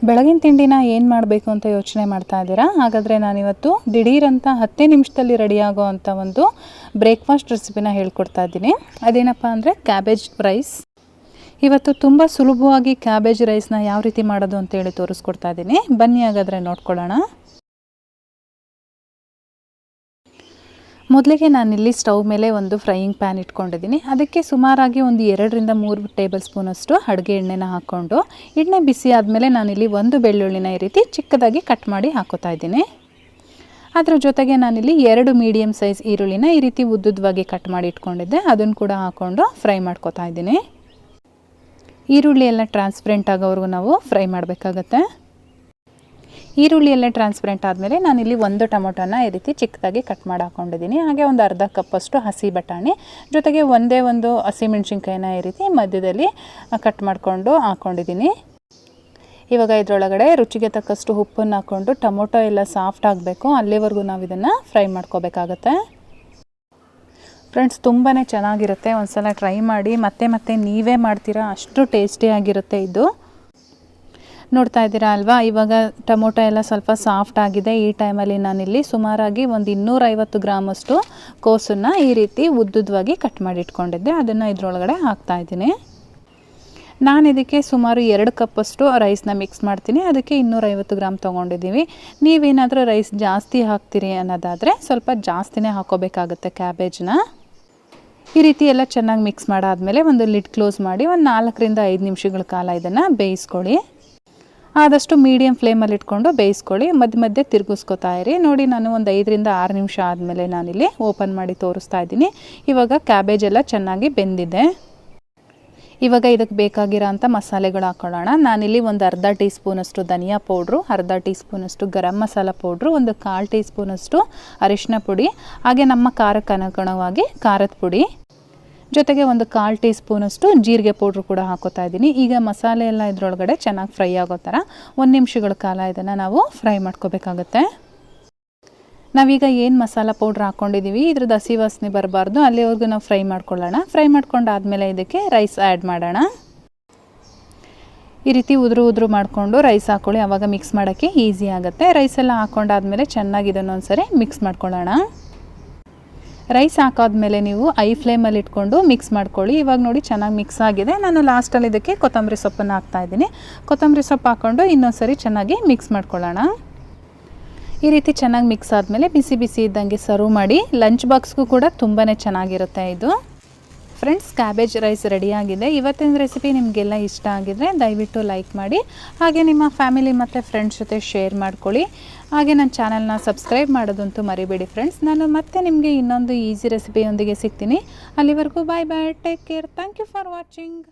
ಬೆಳಗಿನ ತಿಂಡಿನ ಏನು ಮಾಡಬೇಕು ಅಂತ ಯೋಚನೆ ಮಾಡ್ತಾ ಇದ್ದೀರಾ? ಹಾಗಾದರೆ ನಾನಿವತ್ತು ದಿಢೀರಂತ 10 ನಿಮಿಷದಲ್ಲಿ ರೆಡಿಯಾಗೋ ಅಂಥ ಒಂದು ಬ್ರೇಕ್ಫಾಸ್ಟ್ ರೆಸಿಪಿನ ಹೇಳ್ಕೊಡ್ತಾ ಇದ್ದೀನಿ. ಅದೇನಪ್ಪ ಅಂದರೆ ಕ್ಯಾಬೇಜ್ ರೈಸ್. ಇವತ್ತು ತುಂಬ ಸುಲಭವಾಗಿ ಕ್ಯಾಬೇಜ್ ರೈಸ್ನ ಯಾವ ರೀತಿ ಮಾಡೋದು ಅಂತೇಳಿ ತೋರಿಸ್ಕೊಡ್ತಾ ಇದ್ದೀನಿ. ಬನ್ನಿ ಹಾಗಾದರೆ ನೋಡ್ಕೊಳ್ಳೋಣ. ಮೊದಲಿಗೆ ನಾನಿಲ್ಲಿ ಸ್ಟವ್ ಮೇಲೆ ಒಂದು ಫ್ರೈಯಿಂಗ್ ಪ್ಯಾನ್ ಇಟ್ಕೊಂಡಿದ್ದೀನಿ. ಅದಕ್ಕೆ ಸುಮಾರಾಗಿ ಒಂದು 2 ರಿಂದ 3 ಟೇಬಲ್ ಸ್ಪೂನಷ್ಟು ಅಡುಗೆ ಎಣ್ಣೆನ ಹಾಕ್ಕೊಂಡು, ಎಣ್ಣೆ ಬಿಸಿ ಆದಮೇಲೆ ನಾನಿಲ್ಲಿ ಒಂದು ಬೆಳ್ಳುಳ್ಳಿನ ಈ ರೀತಿ ಚಿಕ್ಕದಾಗಿ ಕಟ್ ಮಾಡಿ ಹಾಕೋತಾ ಇದ್ದೀನಿ. ಅದರ ಜೊತೆಗೆ ನಾನಿಲ್ಲಿ 2 ಮೀಡಿಯಮ್ ಸೈಜ್ ಈರುಳ್ಳಿನ ಈ ರೀತಿ ಉದ್ದುದ್ದವಾಗಿ ಕಟ್ ಮಾಡಿ ಇಟ್ಕೊಂಡಿದ್ದೆ. ಅದನ್ನು ಕೂಡ ಹಾಕ್ಕೊಂಡು ಫ್ರೈ ಮಾಡ್ಕೋತಾ ಇದ್ದೀನಿ. ಈರುಳ್ಳಿ ಎಲ್ಲ ಟ್ರಾನ್ಸ್ಪರೆಂಟ್ ಆಗೋವರೆಗೂ ನಾವು ಫ್ರೈ ಮಾಡಬೇಕಾಗತ್ತೆ. ಈರುಳ್ಳಿ ಎಲ್ಲ ಟ್ರಾನ್ಸ್ಪರೆಂಟ್ ಆದಮೇಲೆ ನಾನಿಲ್ಲಿ ಒಂದು ಟೊಮೊಟೊನ ಈ ರೀತಿ ಚಿಕ್ಕದಾಗಿ ಕಟ್ ಮಾಡಿ ಹಾಕ್ಕೊಂಡಿದ್ದೀನಿ. ಹಾಗೆ ಒಂದು ಅರ್ಧ ಕಪ್ಪಷ್ಟು ಹಸಿ ಬಟಾಣಿ, ಜೊತೆಗೆ ಒಂದೇ ಒಂದು ಹಸಿಮೆಣ್ಸಿನ್ಕಾಯಿನ ಈ ರೀತಿ ಮಧ್ಯದಲ್ಲಿ ಕಟ್ ಮಾಡಿಕೊಂಡು ಹಾಕ್ಕೊಂಡಿದ್ದೀನಿ. ಇವಾಗ ಇದರೊಳಗಡೆ ರುಚಿಗೆ ತಕ್ಕಷ್ಟು ಉಪ್ಪನ್ನು ಹಾಕ್ಕೊಂಡು ಟೊಮೊಟೊ ಎಲ್ಲ ಸಾಫ್ಟ್ ಆಗಬೇಕು ಅಲ್ಲಿವರೆಗೂ ನಾವು ಇದನ್ನು ಫ್ರೈ ಮಾಡ್ಕೋಬೇಕಾಗತ್ತೆ. ಫ್ರೆಂಡ್ಸ್, ತುಂಬಾ ಚೆನ್ನಾಗಿರುತ್ತೆ. ಒಂದು ಸಲ ಟ್ರೈ ಮಾಡಿ, ಮತ್ತೆ ನೀವೇ ಮಾಡ್ತೀರಾ, ಅಷ್ಟು ಟೇಸ್ಟಿಯಾಗಿರುತ್ತೆ ಇದು. ನೋಡ್ತಾ ಇದ್ದೀರಾ ಅಲ್ವಾ, ಇವಾಗ ಟೊಮೊಟೊ ಎಲ್ಲ ಸ್ವಲ್ಪ ಸಾಫ್ಟ್ ಆಗಿದೆ. ಈ ಟೈಮಲ್ಲಿ ನಾನಿಲ್ಲಿ ಸುಮಾರಾಗಿ ಒಂದು 250 ಗ್ರಾಮಷ್ಟು ಕೋಸನ್ನು ಈ ರೀತಿ ಉದ್ದುದ್ದವಾಗಿ ಕಟ್ ಮಾಡಿ ಇಟ್ಕೊಂಡಿದ್ದೆ. ಅದನ್ನು ಇದರೊಳಗಡೆ ಹಾಕ್ತಾಯಿದ್ದೀನಿ. ನಾನು ಇದಕ್ಕೆ ಸುಮಾರು 2 ಕಪ್ಪಷ್ಟು ರೈಸ್ನ ಮಿಕ್ಸ್ ಮಾಡ್ತೀನಿ. ಅದಕ್ಕೆ 250 ಗ್ರಾಮ್ ತೊಗೊಂಡಿದ್ದೀವಿ. ನೀವೇನಾದರೂ ರೈಸ್ ಜಾಸ್ತಿ ಹಾಕ್ತೀರಿ ಅನ್ನೋದಾದರೆ ಸ್ವಲ್ಪ ಜಾಸ್ತಿನೇ ಹಾಕೋಬೇಕಾಗುತ್ತೆ ಕ್ಯಾಬೇಜ್ನ. ಈ ರೀತಿ ಎಲ್ಲ ಚೆನ್ನಾಗಿ ಮಿಕ್ಸ್ ಮಾಡಾದಮೇಲೆ ಒಂದು ಲಿಡ್ ಕ್ಲೋಸ್ ಮಾಡಿ ಒಂದು 4 ರಿಂದ 5 ನಿಮಿಷಗಳ ಕಾಲ ಇದನ್ನು ಬೇಯಿಸ್ಕೊಳ್ಳಿ. ಆದಷ್ಟು ಮೀಡಿಯಮ್ ಫ್ಲೇಮಲ್ಲಿ ಇಟ್ಕೊಂಡು ಬೇಯಿಸ್ಕೊಳ್ಳಿ. ಮಧ್ಯೆ ತಿರುಗಿಸ್ಕೊತಾ ಇರಿ. ನೋಡಿ, ನಾನು ಒಂದು 5 ರಿಂದ 6 ನಿಮಿಷ ಆದಮೇಲೆ ನಾನಿಲ್ಲಿ ಓಪನ್ ಮಾಡಿ ತೋರಿಸ್ತಾ ಇದ್ದೀನಿ. ಇವಾಗ ಕ್ಯಾಬೇಜ್ ಎಲ್ಲ ಚೆನ್ನಾಗಿ ಬೆಂದಿದೆ. ಇವಾಗ ಇದಕ್ಕೆ ಬೇಕಾಗಿರೋ ಅಂಥ ಮಸಾಲೆಗಳು ಹಾಕ್ಕೊಳ್ಳೋಣ. ನಾನಿಲ್ಲಿ ಒಂದು ಅರ್ಧ ಟೀ ಸ್ಪೂನಷ್ಟು ಧನಿಯಾ ಪೌಡ್ರು, ಅರ್ಧ ಟೀ ಸ್ಪೂನಷ್ಟು ಗರಂ ಮಸಾಲ ಪೌಡ್ರು, ಒಂದು 1/4 ಟೀ ಸ್ಪೂನಷ್ಟು ಅರಿಶಿನ ಪುಡಿ, ಹಾಗೆ ನಮ್ಮ ಖಾರಕ್ಕೆ ಅನುಗುಣವಾಗಿ ಖಾರದ ಪುಡಿ, ಜೊತೆಗೆ ಒಂದು 1/4 ಟೀ ಸ್ಪೂನಷ್ಟು ಜೀರಿಗೆ ಪೌಡ್ರು ಕೂಡ ಹಾಕೋತಾ ಇದ್ದೀನಿ. ಈಗ ಮಸಾಲೆ ಎಲ್ಲ ಇದರೊಳಗಡೆ ಚೆನ್ನಾಗಿ ಫ್ರೈ ಆಗೋ ಥರ 1 ನಿಮಿಷಗಳ ಕಾಲ ಇದನ್ನು ನಾವು ಫ್ರೈ ಮಾಡ್ಕೋಬೇಕಾಗತ್ತೆ. ನಾವೀಗ ಏನು ಮಸಾಲ ಪೌಡ್ರ್ ಹಾಕ್ಕೊಂಡಿದ್ದೀವಿ ಇದ್ರದ್ದು ಹಸಿ ವಾಸನೆ ಬರಬಾರ್ದು, ಅಲ್ಲಿವರೆಗೂ ನಾವು ಫ್ರೈ ಮಾಡ್ಕೊಳ್ಳೋಣ. ಫ್ರೈ ಮಾಡ್ಕೊಂಡಾದಮೇಲೆ ಇದಕ್ಕೆ ರೈಸ್ ಆ್ಯಡ್ ಮಾಡೋಣ. ಈ ರೀತಿ ಉದುರು ಮಾಡಿಕೊಂಡು ರೈಸ್ ಹಾಕ್ಕೊಳ್ಳಿ, ಆವಾಗ ಮಿಕ್ಸ್ ಮಾಡೋಕ್ಕೆ ಈಸಿ ಆಗುತ್ತೆ. ರೈಸ್ ಎಲ್ಲ ಹಾಕ್ಕೊಂಡಾದ್ಮೇಲೆ ಚೆನ್ನಾಗಿ ಇದನ್ನೊಂದು ಸರಿ ಮಿಕ್ಸ್ ಮಾಡ್ಕೊಳ್ಳೋಣ. ರೈಸ್ ಹಾಕಾದ್ಮೇಲೆ ನೀವು ಐ ಫ್ಲೇಮಲ್ಲಿ ಇಟ್ಕೊಂಡು ಮಿಕ್ಸ್ ಮಾಡ್ಕೊಳ್ಳಿ. ಇವಾಗ ನೋಡಿ ಚೆನ್ನಾಗಿ ಮಿಕ್ಸ್ ಆಗಿದೆ. ನಾನು ಲಾಸ್ಟಲ್ಲಿ ಇದಕ್ಕೆ ಕೊತ್ತಂಬರಿ ಸೊಪ್ಪನ್ನು ಹಾಕ್ತಾಯಿದ್ದೀನಿ. ಕೊತ್ತಂಬರಿ ಸೊಪ್ಪು ಹಾಕ್ಕೊಂಡು ಇನ್ನೊಂದು ಸರಿ ಚೆನ್ನಾಗಿ ಮಿಕ್ಸ್ ಮಾಡ್ಕೊಳ್ಳೋಣ. ಈ ರೀತಿ ಚೆನ್ನಾಗಿ ಮಿಕ್ಸ್ ಆದಮೇಲೆ ಬಿಸಿ ಇದ್ದಂಗೆ ಸರ್ವ್ ಮಾಡಿ. ಲಂಚ್ ಬಾಕ್ಸ್ಗೂ ಕೂಡ ತುಂಬಾ ಚೆನ್ನಾಗಿರುತ್ತೆ ಇದು. ಫ್ರೆಂಡ್ಸ್, ಕ್ಯಾಬೇಜ್ ರೈಸ್ ರೆಡಿಯಾಗಿದೆ. ಇವತ್ತಿನ ರೆಸಿಪಿ ನಿಮಗೆಲ್ಲ ಇಷ್ಟ ಆಗಿದರೆ ದಯವಿಟ್ಟು ಲೈಕ್ ಮಾಡಿ, ಹಾಗೆ ನಿಮ್ಮ ಫ್ಯಾಮಿಲಿ ಮತ್ತು ಫ್ರೆಂಡ್ಸ್ ಜೊತೆ ಶೇರ್ ಮಾಡ್ಕೊಳ್ಳಿ. ಹಾಗೆ ನನ್ನ ಚಾನಲ್ನ ಸಬ್ಸ್ಕ್ರೈಬ್ ಮಾಡೋದಂತೂ ಮರಿಬೇಡಿ ಫ್ರೆಂಡ್ಸ್. ನಾನು ಮತ್ತೆ ನಿಮಗೆ ಇನ್ನೊಂದು ಈಸಿ ರೆಸಿಪಿಯೊಂದಿಗೆ ಸಿಗ್ತೀನಿ. ಅಲ್ಲಿವರೆಗೂ bye, take care, thank you for watching.